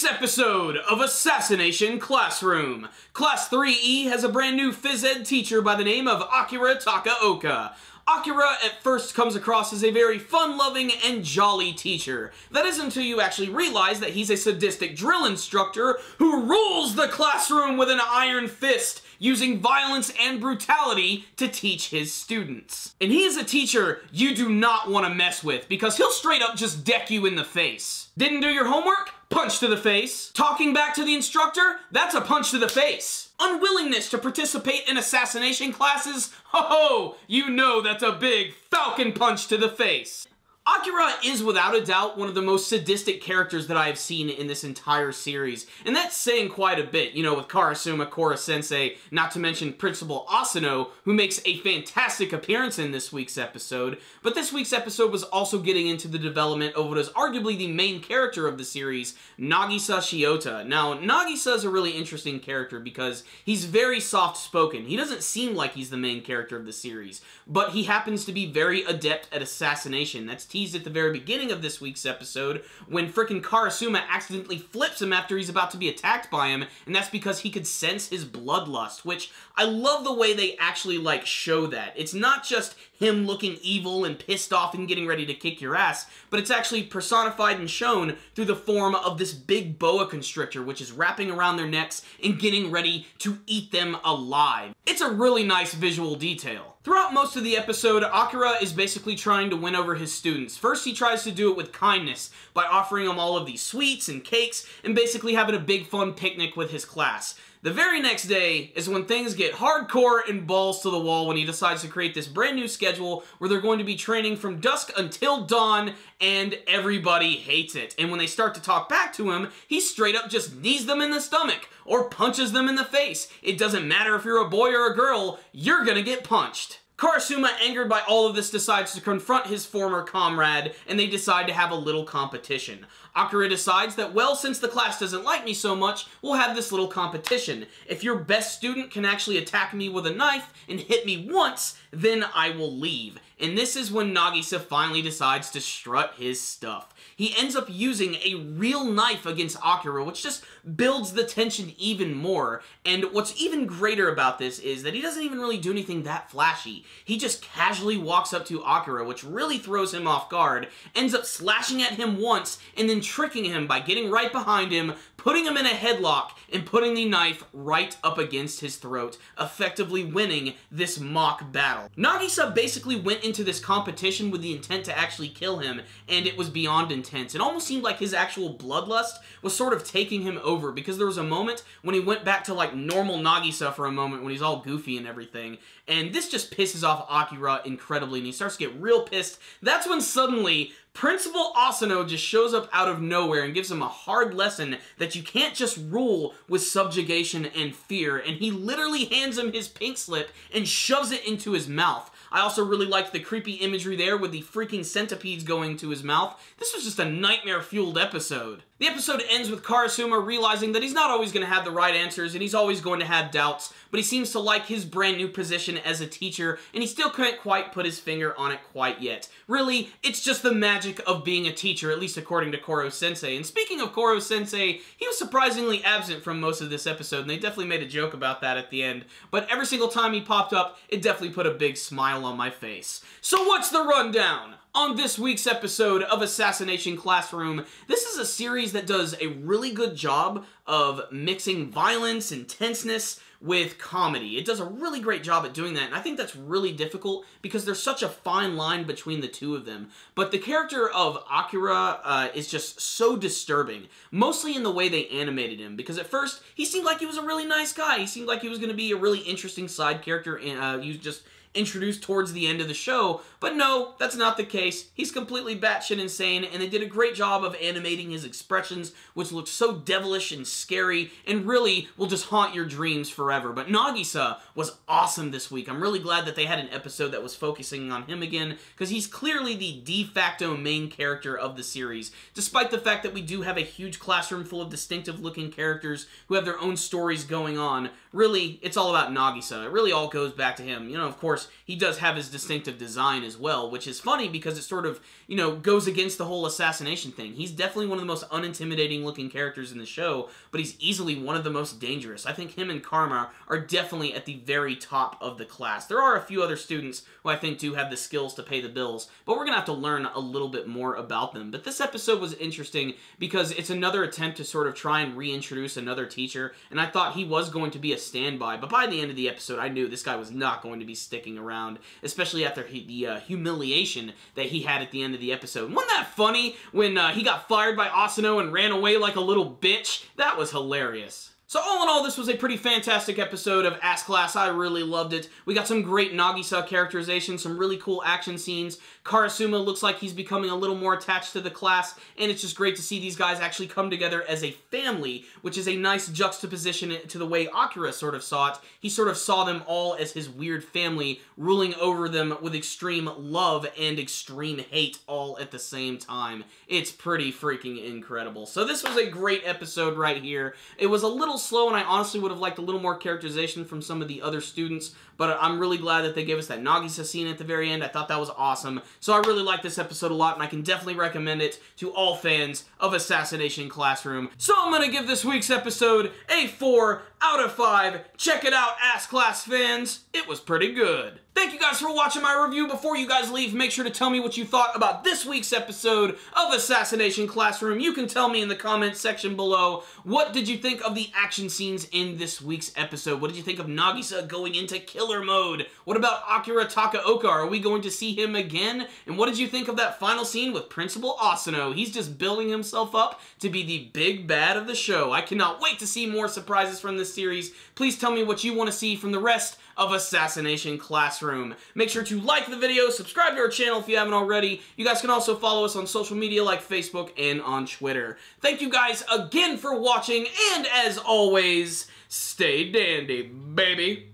week's episode of Assassination Classroom. Class 3E has a brand new phys ed teacher by the name of Akira Takaoka. Akira at first comes across as a very fun-loving and jolly teacher. That is until you actually realize that he's a sadistic drill instructor who rules the classroom with an iron fist, using violence and brutality to teach his students. And he is a teacher you do not want to mess with, because he'll straight up just deck you in the face. Didn't do your homework? Punch to the face. Talking back to the instructor? That's a punch to the face. Unwillingness to participate in assassination classes? Ho-ho! You know that's a big falcon punch to the face. Akira is without a doubt one of the most sadistic characters that I have seen in this entire series, and that's saying quite a bit, you know, with Karasuma, Koro-sensei, not to mention Principal Asano, who makes a fantastic appearance in this week's episode. But this week's episode was also getting into the development of what is arguably the main character of the series, Nagisa Shiota. Now, Nagisa is a really interesting character because he's very soft-spoken. He doesn't seem like he's the main character of the series, but he happens to be very adept at assassination. That's teased at the very beginning of this week's episode when frickin' Karasuma accidentally flips him after he's about to be attacked by him, and that's because he could sense his bloodlust, which I love the way they actually, like, show that. It's not just him looking evil and pissed off and getting ready to kick your ass, but it's actually personified and shown through the form of this big boa constrictor, which is wrapping around their necks and getting ready to eat them alive. It's a really nice visual detail. Throughout most of the episode, Akira is basically trying to win over his students. First, he tries to do it with kindness by offering them all of these sweets and cakes and basically having a big fun picnic with his class. The very next day is when things get hardcore and balls to the wall when he decides to create this brand new schedule where they're going to be training from dusk until dawn, and everybody hates it. And when they start to talk back to him, he straight up just knees them in the stomach or punches them in the face. It doesn't matter if you're a boy or a girl, you're gonna get punched. Karasuma, angered by all of this, decides to confront his former comrade, and they decide to have a little competition. Akira decides that, well, since the class doesn't like me so much, we'll have this little competition. If your best student can actually attack me with a knife and hit me once, then I will leave. And this is when Nagisa finally decides to strut his stuff. He ends up using a real knife against Akira, which just builds the tension even more. And what's even greater about this is that he doesn't even really do anything that flashy. He just casually walks up to Akira, which really throws him off guard, ends up slashing at him once, and then tricking him by getting right behind him, putting him in a headlock, and putting the knife right up against his throat, effectively winning this mock battle. Nagisa basically went into this competition with the intent to actually kill him, and it was beyond intense. It almost seemed like his actual bloodlust was sort of taking him over, because there was a moment when he went back to like normal Nagisa for a moment when he's all goofy and everything, and this just pisses off Akira incredibly, and he starts to get real pissed. That's when suddenly Principal Asano just shows up out of nowhere and gives him a hard lesson that you can't just rule with subjugation and fear, and he literally hands him his pink slip and shoves it into his mouth. I also really liked the creepy imagery there with the freaking centipedes going to his mouth. This was just a nightmare-fueled episode. The episode ends with Karasuma realizing that he's not always going to have the right answers and he's always going to have doubts, but he seems to like his brand new position as a teacher, and he still can't quite put his finger on it quite yet. Really, it's just the magic of being a teacher, at least according to Koro-sensei. And speaking of Koro-sensei, he was surprisingly absent from most of this episode, and they definitely made a joke about that at the end. But every single time he popped up, it definitely put a big smile on my face. So what's the rundown? On this week's episode of Assassination Classroom, this is a series that does a really good job of mixing violence and tenseness with comedy. It does a really great job at doing that, and I think that's really difficult because there's such a fine line between the two of them. But the character of Akira is just so disturbing, mostly in the way they animated him, because at first, he seemed like he was a really nice guy. He seemed like he was going to be a really interesting side character, and he was just introduced towards the end of the show, but no, that's not the case. He's completely batshit insane, and they did a great job of animating his expressions, which looked so devilish and scary, and really will just haunt your dreams forever. But Nagisa was awesome this week. I'm really glad that they had an episode that was focusing on him again, because he's clearly the de facto main character of the series, despite the fact that we do have a huge classroom full of distinctive-looking characters who have their own stories going on. Really, it's all about Nagisa. It really all goes back to him. You know, of course, course, he does have his distinctive design as well, which is funny because it sort of, you know, goes against the whole assassination thing. He's definitely one of the most unintimidating looking characters in the show, but he's easily one of the most dangerous. I think him and Karma are definitely at the very top of the class. There are a few other students who I think do have the skills to pay the bills, but we're going to have to learn a little bit more about them. But this episode was interesting because it's another attempt to sort of try and reintroduce another teacher, and I thought he was going to be a standby, but by the end of the episode, I knew this guy was not going to be sticking around, especially after the humiliation that he had at the end of the episode. Wasn't that funny when he got fired by Asano and ran away like a little bitch? That was hilarious. So all in all, this was a pretty fantastic episode of Ass Class. I really loved it. We got some great Nagisa characterization, some really cool action scenes. Karasuma looks like he's becoming a little more attached to the class, and it's just great to see these guys actually come together as a family, which is a nice juxtaposition to the way Akira sort of saw it. He sort of saw them all as his weird family, ruling over them with extreme love and extreme hate all at the same time. It's pretty freaking incredible. So this was a great episode right here. It was a little slow, and I honestly would have liked a little more characterization from some of the other students, but I'm really glad that they gave us that Nagisa scene at the very end. I thought that was awesome. So I really liked this episode a lot, and I can definitely recommend it to all fans of Assassination Classroom. So I'm going to give this week's episode a 4 out of 5. Check it out, Ass Class fans. It was pretty good. Thank you guys for watching my review. Before you guys leave, make sure to tell me what you thought about this week's episode of Assassination Classroom. You can tell me in the comments section below. What did you think of the action scenes in this week's episode? What did you think of Nagisa going into killer mode? What about Akira Takaoka? Are we going to see him again? And what did you think of that final scene with Principal Asano? He's just building himself up to be the big bad of the show. I cannot wait to see more surprises from this series. Please tell me what you want to see from the rest of Assassination Classroom. Make sure to like the video, subscribe to our channel if you haven't already. You guys can also follow us on social media like Facebook and on Twitter. Thank you guys again for watching, and as always, stay dandy, baby.